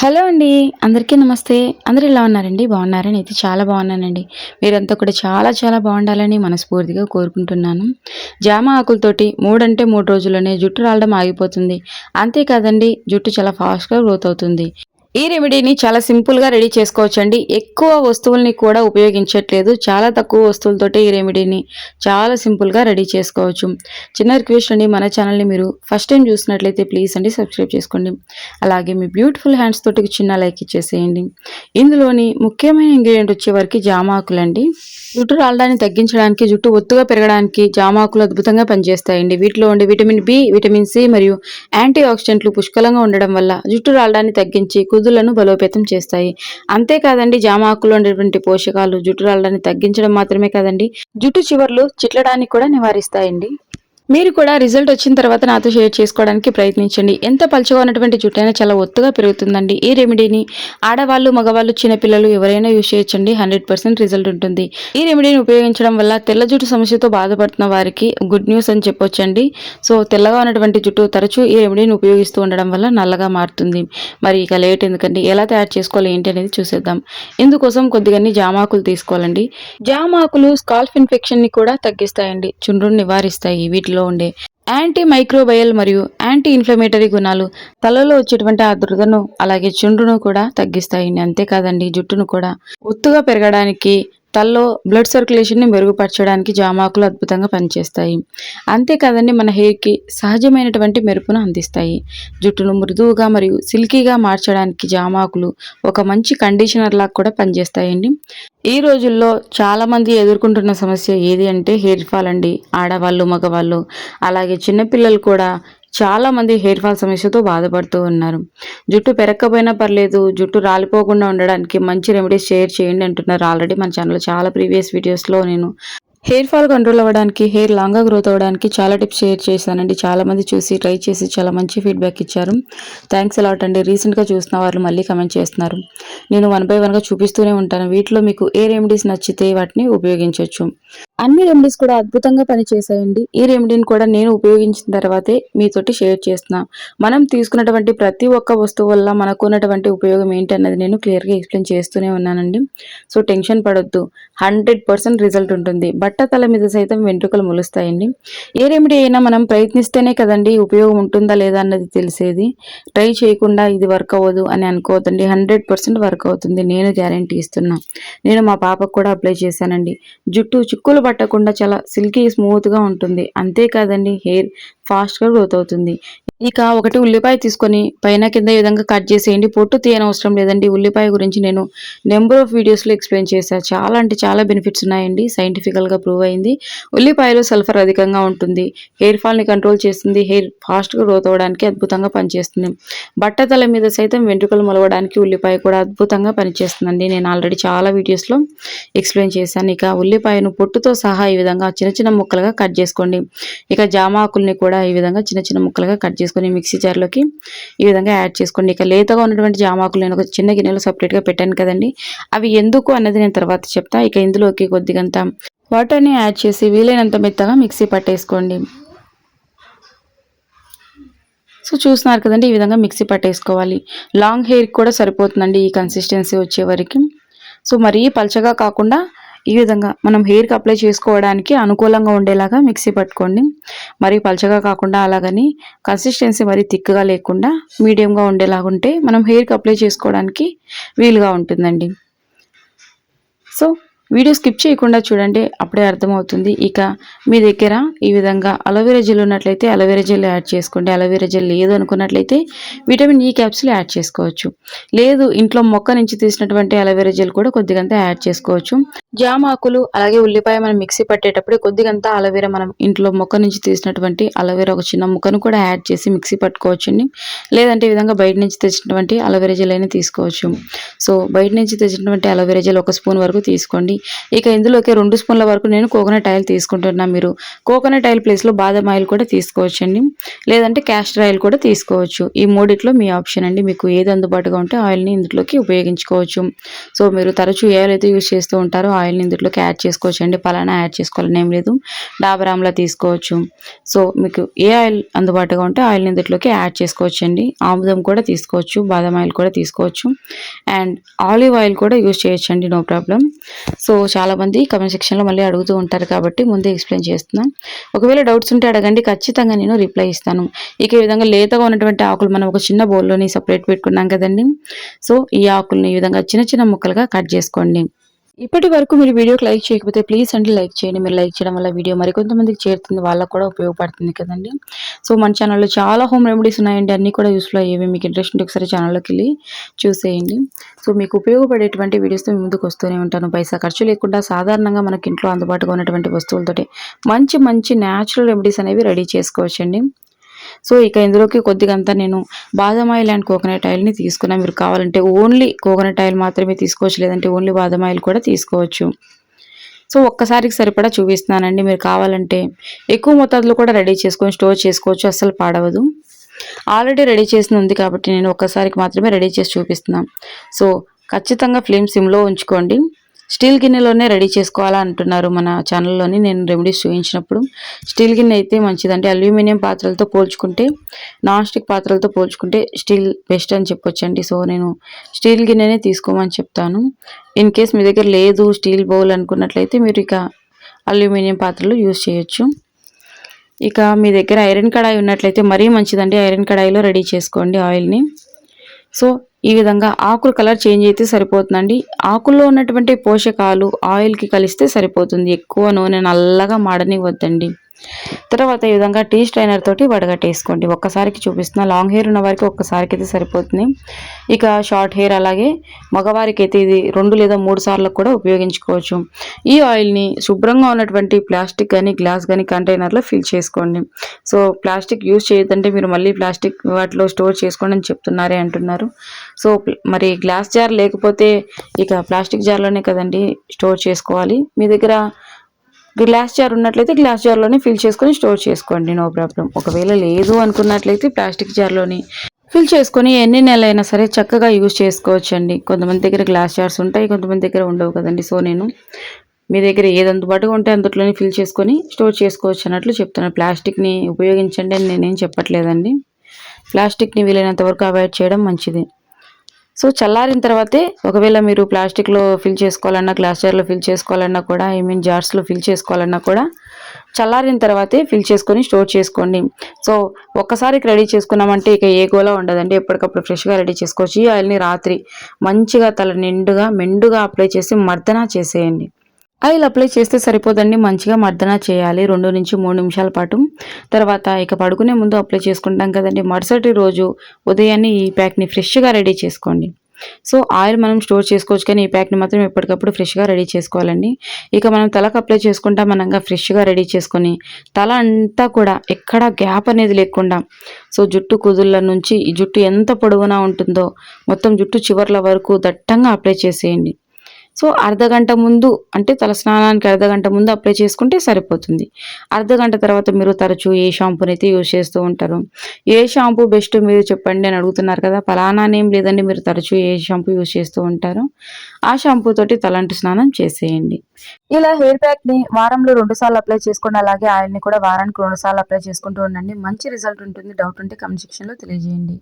Hello అండి. అందరికీ నమస్తే. అందరూ ఎలా ఉన్నారండి? బాగున్నారా? నేనైతే చాలా బాగున్నానండి. మీరంతా కూడా చాలా చాలా బాగుండాలని మనస్ఫూర్తిగా కోరుకుంటున్నాను. జామ ఆకులతోటి 3 అంటే 3 రోజుల్లోనే జుట్టు రాలడం ఆగిపోతుంది. అంతే కాదండి, జుట్టు చాలా ఫాస్ట్‌గా గ్రోత్ అవుతుంది. ఈ రెమెడీని చాలా సింపుల్‌గా రెడీ చేసుకోవచ్చండి. ఎక్కువ వస్తువుల్ని కూడా ఉపయోగించట్లేదు. చాలా తక్కువ వస్తువులతోటే ఈ రెమెడీని చాలా సింపుల్‌గా రెడీ చేసుకోవచ్చు. చిన్న రిక్వెస్ట్ అండి, మన ఛానల్‌ని మీరు ఫస్ట్ టైం చూసినట్లయితే ప్లీజ్ అండి సబ్స్క్రైబ్ చేసుకోండి. అలాగే మీ బ్యూటిఫుల్ హ్యాండ్స్ తోటి చిన్న లైక్ ఇచ్చేసేయండి. ఇందులోని ముఖ్యమైన ఇంగ్రీడియంట్ వచ్చేవరకు జామ ఆకులండి. జుట్టు రాలడాన్ని తగ్గించడానికి, జుట్టు ఒత్తుగా పెరగడానికి జామాకులు అద్భుతంగా పనిచేస్తాయండి. వీటిలో ఉండే విటమిన్ బి, విటమిన్ సి మరియు యాంటీ ఆక్సిడెంట్లు పుష్కలంగా ఉండడం వల్ల జుట్టు రాలడాన్ని తగ్గించి కుదుళ్లను బలోపేతం చేస్తాయి. అంతేకాదండి, జామ ఆకుల్లో ఉండేటువంటి పోషకాలు జుట్టు రాలడాన్ని తగ్గించడం మాత్రమే కాదండి, జుట్టు చివర్లు చిట్లడాన్ని కూడా నివారిస్తాయండి. మీరు కూడా రిజల్ట్ వచ్చిన తర్వాత నాతో షేర్ చేసుకోవడానికి ప్రయత్నించండి. ఎంత పలుచగా ఉన్నటువంటి జుట్టైనా చాలా ఒత్తుగా పెరుగుతుందండి. ఈ రెమెడీని ఆడవాళ్ళు, మగవాళ్ళు, చిన్నపిల్లలు ఎవరైనా యూజ్ చేయొచ్చండి. 100% రిజల్ట్ ఉంటుంది. ఈ రెమెడీని ఉపయోగించడం వల్ల తెల్ల జుట్టు సమస్యతో బాధపడుతున్న వారికి గుడ్ న్యూస్ అని చెప్పొచ్చండి. సో తెల్లగా ఉన్నటువంటి జుట్టు తరచూ ఈ రెమెడీని ఉపయోగిస్తూ ఉండడం వల్ల నల్లగా మారుతుంది. మరి ఇక లేట్ ఎందుకండి, ఎలా తయారు చేసుకోవాలి ఏంటి అనేది చూసేద్దాం. ఇందుకోసం కొద్దిగా జామాకులు తీసుకోవాలండి. జామాకులు స్కాల్ప్ ఇన్ఫెక్షన్ ని కూడా తగ్గిస్తాయండి, చుండ్రుని నివారిస్తాయి. వీటిలో ఉండే యాంటీ మైక్రోబయల్ మరియు యాంటీ ఇన్ఫ్లమేటరీ గుణాలు తలలో వచ్చేటువంటి ఆ దురదను అలాగే చుండ్రును కూడా తగ్గిస్తాయండి. అంతేకాదండి, జుట్టును కూడా ఒత్తుగా పెరగడానికి, తలలో బ్లడ్ సర్క్యులేషన్ని మెరుగుపరచడానికి జామాకులు అద్భుతంగా పనిచేస్తాయి. అంతేకాదండి, మన హెయిర్కి సహజమైనటువంటి మెరుపును అందిస్తాయి. జుట్టును మృదువుగా మరియు సిల్కీగా మార్చడానికి జామాకులు ఒక మంచి కండిషనర్ లాగా కూడా పనిచేస్తాయండి. ఈ రోజుల్లో చాలామంది ఎదుర్కొంటున్న సమస్య ఏది అంటే హెయిర్ ఫాల్ అండి. ఆడవాళ్ళు, మగవాళ్ళు అలాగే చిన్నపిల్లలు కూడా చాలామంది హెయిర్ ఫాల్ సమస్యతో బాధపడుతూ ఉన్నారు. జుట్టు పెరక్కపోయినా పర్లేదు, జుట్టు రాలిపోకుండా ఉండడానికి మంచి రెమెడీస్ షేర్ చేయండి అంటున్నారు. ఆల్రెడీ మన ఛానల్లో చాలా ప్రీవియస్ వీడియోస్లో నేను హెయిర్ ఫాల్ కంట్రోల్ అవ్వడానికి, హెయిర్ లాంగ్గా గ్రోత్ అవ్వడానికి చాలా టిప్స్ షేర్ చేశానండి. చాలామంది చూసి ట్రై చేసి చాలా మంచి ఫీడ్బ్యాక్ ఇచ్చారు. థ్యాంక్స్ అలాట్ అండి. రీసెంట్గా చూసిన వాళ్ళు మళ్ళీ కమెంట్ చేస్తున్నారు. నేను 1 బై 1గా చూపిస్తూనే ఉంటాను. వీటిలో మీకు ఏ రెమెడీస్ నచ్చితే వాటిని ఉపయోగించవచ్చు. అన్ని రెమెడీస్ కూడా అద్భుతంగా పనిచేశాయండి. ఈ రెమెడీని కూడా నేను ఉపయోగించిన తర్వాతే మీతోటి షేర్ చేస్తున్నా. మనం తీసుకున్నటువంటి ప్రతి ఒక్క వస్తువు వల్ల మనకు ఉన్నటువంటి ఉపయోగం ఏంటి అన్నది నేను క్లియర్గా ఎక్స్ప్లెయిన్ చేస్తూనే ఉన్నానండి. సో టెన్షన్ పడొద్దు, 100% రిజల్ట్ ఉంటుంది. బట్టతల మీద సైతం వెంట్రుకలు మొలుస్తాయండి. ఏ రెమెడీ అయినా మనం ప్రయత్నిస్తేనే కదండి ఉపయోగం ఉంటుందా లేదా అన్నది తెలిసేది. ట్రై చేయకుండా ఇది వర్క్ అవ్వదు అని అనుకోవద్దండి. 100% వర్క్ అవుతుంది, నేను గ్యారంటీ ఇస్తున్నా. నేను మా పాపకు కూడా అప్లై చేశానండి. జుట్టు చిక్కులు పట్టకుండా చాలా సిల్కీ స్మూత్గా ఉంటుంది. అంతేకాదండి, హెయిర్ ఫాస్ట్గా గ్రోత్ అవుతుంది. ఇక ఒకటి ఉల్లిపాయ తీసుకొని పైన కింద ఈ విధంగా కట్ చేసేయండి. పొట్టు తీయనవసరం లేదండి. ఉల్లిపాయ గురించి నేను నెంబర్ ఆఫ్ వీడియోస్లో ఎక్స్ప్లెయిన్ చేశాను. చాలా అంటే చాలా బెనిఫిట్స్ ఉన్నాయండి, సైంటిఫికల్గా ప్రూవ్ అయింది. ఉల్లిపాయలో సల్ఫర్ అధికంగా ఉంటుంది, హెయిర్ ఫాల్ని కంట్రోల్ చేస్తుంది, హెయిర్ ఫాస్ట్గా గ్రోత్ అవ్వడానికి అద్భుతంగా పనిచేస్తుంది. బట్టతల మీద సైతం వెంట్రుకలు మొలవడానికి ఉల్లిపాయ కూడా అద్భుతంగా పనిచేస్తుందండి. నేను ఆల్రెడీ చాలా వీడియోస్లో ఎక్స్ప్లెయిన్ చేశాను. ఇక ఉల్లిపాయను పొట్టుతో సహా ఈ విధంగా చిన్న చిన్న ముక్కలుగా కట్ చేసుకోండి. ఇక జామాకుల్ని కూడా ఈ విధంగా చిన్న చిన్న ముక్కలుగా కట్ చేసుకొని మిక్సీ జార్లోకి ఈ విధంగా యాడ్ చేసుకోండి. ఇక లేతగా ఉన్నటువంటి జామాకులు నేను ఒక చిన్న గిన్నెలో సపరేట్గా పెట్టాను కదండి, అవి ఎందుకు అన్నది నేను తర్వాత చెప్తా. ఇక ఇందులోకి కొద్దిగంత వాటర్ని యాడ్ చేసి వీలైనంత మెత్తగా మిక్సీ పట్టేసుకోండి. సో చూస్తున్నారు కదండి, ఈ విధంగా మిక్సీ పట్టేసుకోవాలి. లాంగ్ హెయిర్ కూడా సరిపోతుందండి ఈ కన్సిస్టెన్సీ వచ్చే వరకు. సో మరీ పల్చగా కాకుండా ఈ విధంగా మనం హెయిర్కి అప్లై చేసుకోవడానికి అనుకూలంగా ఉండేలాగా మిక్సీ పట్టుకోండి. మరీ పల్చగా కాకుండా అలాగని కన్సిస్టెన్సీ మరీ థిక్గా లేకుండా మీడియంగా ఉండేలాగా ఉంటే మనం హెయిర్కి అప్లై చేసుకోవడానికి వీలుగా ఉంటుందండి. సో వీడియో స్కిప్ చేయకుండా చూడండి, అప్పుడే అర్థమవుతుంది. ఇక మీ దగ్గర ఈ విధంగా అలోవెరా జెల్ ఉన్నట్లయితే అలోవెరా జెల్ యాడ్ చేసుకోండి. అలోవెరా జెల్ లేదు అనుకున్నట్లయితే విటమిన్ ఈ క్యాప్సూల్ యాడ్ చేసుకోవచ్చు. లేదు, ఇంట్లో మొక్క నుంచి తీసినటువంటి అలోవెరా జెల్ కూడా కొద్దిగంతా యాడ్ చేసుకోవచ్చు. జామాకులు అలాగే ఉల్లిపాయ మనం మిక్సీ పట్టేటప్పుడు కొద్దిగంతా అలోవెరా, మనం ఇంట్లో మొక్క నుంచి తీసినటువంటి అలోవెరా ఒక చిన్న ముక్కను కూడా యాడ్ చేసి మిక్సీ పట్టుకోవచ్చండి. లేదంటే ఈ విధంగా బయట నుంచి తెచ్చినటువంటి అలోవెరా జెల్ అయినా తీసుకోవచ్చు. సో బయట నుంచి తెచ్చినటువంటి అలోవెరా జెల్ 1 స్పూన్ వరకు తీసుకోండి. ఇక ఇందులోకి 2 స్పూన్ల వరకు నేను కోకోనట్ ఆయిల్ తీసుకుంటున్నా. మీరు కోకోనట్ ఆయిల్ ప్లేస్‌లో బాదం ఆయిల్ కూడా తీసుకోవచ్చండి. లేదంటే క్యాస్టర్ ఆయిల్ కూడా తీసుకోవచ్చు. ఈ మూడిట్లో మీ ఆప్షన్ అండి. మీకు ఏది అందుబాటుగా ఉంటే ఆయిల్‌ని ఇందులోకి ఉపయోగించుకోవచ్చు. సో, మీరు తరచూ ఏ ఆయిల్ అయితే యూజ్ చేస్తూ ఉంటారో ఆయిల్‌ని ఇందులోకి యాడ్ చేసుకోవచ్చండి. పలానా యాడ్ చేసుకోవాలని ఏం లేదు. డాబర్ ఆమ్లా తీసుకోవచ్చు. సో, మీకు ఏ ఆయిల్ అందుబాటుగా ఉంటే ఆయిల్‌ని ఇందులోకి యాడ్ చేసుకోవచ్చండి. ఆముదం కూడా తీసుకోవచ్చు. బాదం ఆయిల్ కూడా తీసుకోవచ్చు. అండ్ ఆలివ్ ఆయిల్ కూడా యూజ్ చేయొచ్చండి. No problem. సో, చాలామంది కామెంట్ సెక్షన్‌లో మళ్ళీ అడుగుతూ ఉంటారు కాబట్టి ముందే ఎక్స్‌ప్లెయిన్ చేస్తున్నా. ఒకవేళ డౌట్స్ ఉంటే అడగండి. ఖచ్చితంగా నేను రిప్లై ఇస్తాను. ఇక ఈ విధంగా లేతగా ఉన్నటువంటి ఆకులు మనం ఒక చిన్న బౌల్‌లోని సెపరేట్ పెట్టుకున్నాం కదండీ! సో, ఈ ఆకుల్ని ఈ విధంగా చిన్న చిన్న ముక్కలుగా కట్ చేసుకోండి. ఇప్పటి వరకు మీరు వీడియోకి లైక్ చేయకపోతే ప్లీజ్ అండి లైక్ చేయండి. మీరు లైక్ చేయడం వల్ల వీడియో మరికొంతమందికి చేరుతుంది. వాళ్ళకి కూడా ఉపయోగపడుతుంది కదండీ! సో, మన ఛానల్‌లో చాలా హోమ్ రెమెడీస్ ఉన్నాయండి. అన్నీ కూడా యూస్‌ఫుల్ అయ్యేవి. మీకు ఇంట్రెస్ట్ ఉంటే ఒకసారి ఛానల్‌లోకెళ్ళి చూసేయండి. సో, మీకు ఉపయోగపడేటువంటి వీడియోస్‌తో మీ ముందుకు వస్తూనే ఉంటాను. పైసా ఖర్చు లేకుండా సాధారణంగా మనకి ఇంట్లో అందుబాటుగా ఉన్నటువంటి వస్తువులతోటి మంచి మంచి న్యాచురల్ రెమెడీస్ అనేవి రెడీ చేసుకోవచ్చండి. సో, ఇక ఇందులోకి కొద్దిగంతా నేను బాదం ఆయిల్ అండ్ కోకోనట్ ఆయిల్‌ని తీసుకున్నా. మీరు కావాలంటే ఓన్లీ కోకోనట్ ఆయిల్ మాత్రమే తీసుకోవచ్చు. లేదంటే ఓన్లీ బాదం ఆయిల్ కూడా తీసుకోవచ్చు. సో, ఒక్కసారికి సరిపడా చూపిస్తున్నానండి. మీరు కావాలంటే ఎక్కువ మోతాదులో కూడా రెడీ చేసుకొని స్టోర్ చేసుకోవచ్చు. అస్సలు పాడవదు. ఆల్రెడీ రెడీ చేసింది ఉంది కాబట్టి నేను ఒక్కసారికి మాత్రమే రెడీ చేసి చూపిస్తున్నా. సో, ఖచ్చితంగా ఫ్లేమ్ సిమ్‌లో ఉంచుకోండి. స్టీల్ గిన్నెలోనే రెడీ చేసుకోవాలా అంటున్నారు మన ఛానల్‌లోని నేను రెమెడీస్ చూయించినప్పుడు. స్టీల్ గిన్నె అయితే మంచిదండి. అల్యూమినియం పాత్రలతో పోల్చుకుంటే, నాన్ స్టిక్ పాత్రలతో పోల్చుకుంటే స్టీల్ బెస్ట్ అని చెప్పొచ్చండి. సో, నేను స్టీల్ గిన్నెనే తీసుకోమని చెప్తాను. ఇన్ కేస్ మీ దగ్గర లేదు స్టీల్ బౌల్ అనుకున్నట్లయితే మీరు ఇక అల్యూమినియం పాత్రలు యూజ్ చేయొచ్చు. ఇక మీ దగ్గర ఐరన్ కడాయి ఉన్నట్లయితే మరీ మంచిదండి. ఐరన్ కడాయిలో రెడీ చేసుకోండి ఆయిల్‌ని. సో, ఈ విధంగా ఆకుల కలర్ చేంజ్ అయితే సరిపోతుందండి. ఆకుల్లో ఉన్నటువంటి పోషకాలు ఆయిల్‌కి కలిస్తే సరిపోతుంది. ఎక్కువ నూనె నల్లగా మాడనివ్వద్దండి. తర్వాత ఈ విధంగా టీ స్ట్రైనర్ తోటి వడగట్టేసుకోండి. ఒక్కసారికి చూపిస్తున్నా. లాంగ్ హెయిర్ ఉన్న వారికి ఒక్కసారికైతే సరిపోతుంది. ఇక షార్ట్ హెయిర్ అలాగే మగవారికైతే ఇది 2 లేదా 3 సార్లు కూడా ఉపయోగించుకోవచ్చు. ఈ ఆయిల్‌ని శుభ్రంగా ఉన్నటువంటి ప్లాస్టిక్ గానీ, గ్లాస్ గానీ కంటైనర్‌లో ఫిల్ చేసుకోండి. సో, ప్లాస్టిక్ యూజ్ చేయొద్దంటే మీరు మళ్ళీ ప్లాస్టిక్ వాటిలో స్టోర్ చేసుకోండి అని చెప్తున్నారే అంటున్నారు. సో, మరి గ్లాస్ జార్ లేకపోతే ఇక ప్లాస్టిక్ జార్‌లోనే కదండీ స్టోర్ చేసుకోవాలి. మీ దగ్గర గ్లాస్ జార్ ఉన్నట్లయితే గ్లాస్ జార్‌లోనే ఫిల్ చేసుకొని స్టోర్ చేసుకోండి. No problem. ఒకవేళ లేదు అనుకున్నట్లయితే ప్లాస్టిక్ జార్‌లోని ఫిల్ చేసుకొని ఎన్ని నెలలైనా సరే చక్కగా యూజ్ చేసుకోవచ్చండి. కొంతమంది దగ్గర గ్లాస్ జార్స్ ఉంటాయి. కొంతమంది దగ్గర ఉండవు కదండీ! సో, నేను మీ దగ్గర ఏది అందుబాటుగా ఉంటే అందులోనే ఫిల్ చేసుకొని స్టోర్ చేసుకోవచ్చు అన్నట్లు చెప్తున్నాను. ప్లాస్టిక్‌ని ఉపయోగించండి అని నేనేం చెప్పట్లేదండి. ప్లాస్టిక్‌ని వీలైనంత వరకు అవాయిడ్ చేయడం మంచిది. సో, చల్లారిన తర్వాతే ఒకవేళ మీరు ప్లాస్టిక్‌లో ఫిల్ చేసుకోవాలన్నా, గ్లాస్ జార్‌లో ఫిల్ చేసుకోవాలన్నా కూడా జార్స్‌లో ఫిల్ చేసుకోవాలన్నా కూడా చల్లారిన తర్వాతే ఫిల్ చేసుకొని స్టోర్ చేసుకోండి. సో, ఒక్కసారికి రెడీ చేసుకున్నామంటే ఇక ఏ గోల ఉండదండి. ఎప్పటికప్పుడు ఫ్రెష్‌గా రెడీ చేసుకోవచ్చు. ఈ ఆయిల్‌ని రాత్రి మంచిగా తల నిండుగా మెండుగా అప్లై చేసి మర్దన చేసేయండి. ఆయిల్ అప్లై చేస్తే సరిపోదండి. మంచిగా మర్దన చేయాలి 2-3 నిమిషాల పాటు. తర్వాత ఇక పడుకునే ముందు అప్లై చేసుకుంటాం కదండీ! మరుసటి రోజు ఉదయాన్నే ఈ ప్యాక్‌ని ఫ్రెష్‌గా రెడీ చేసుకోండి. సో, ఆయిల్ మనం స్టోర్ చేసుకోవచ్చు కానీ ఈ ప్యాక్‌ని మాత్రం ఎప్పటికప్పుడు ఫ్రెష్‌గా రెడీ చేసుకోవాలండి. ఇక మనం తలకు అప్లై చేసుకుంటాం అనంగా ఫ్రెష్‌గా రెడీ చేసుకొని తల అంతా కూడా ఎక్కడ గ్యాప్ అనేది లేకుండా సో, జుట్టు కుదుళ్ళ నుంచి ఈ జుట్టు ఎంత పొడవునా ఉంటుందో మొత్తం జుట్టు చివర్ల వరకు దట్టంగా అప్లై చేసేయండి. సో, అర్ధగంట ముందు అంటే తలస్నానానికి అర్ధగంట ముందు అప్లై చేసుకుంటే సరిపోతుంది. అర్ధగంట తర్వాత మీరు తరచూ ఏ షాంపూనైతే యూజ్ చేస్తూ ఉంటారో, ఏ షాంపూ బెస్ట్ మీరు చెప్పండి అని అడుగుతున్నారు కదా! పలానా అని ఏం లేదండి. మీరు తరచూ ఏ షాంపూ యూజ్ చేస్తూ ఉంటారో, ఆ షాంపూ తోటి తలంటు స్నానం చేసేయండి. ఇలా హెయిర్ ప్యాక్‌ని వారంలో 2 సార్లు అప్లై చేసుకోండి. అలాగే ఆయిల్‌ని కూడా వారానికి 2 సార్లు అప్లై చేసుకుంటూ ఉండండి. మంచి రిజల్ట్ ఉంటుంది. డౌట్ ఉంటే కామెంట్ సెక్షన్‌లో తెలియజేయండి.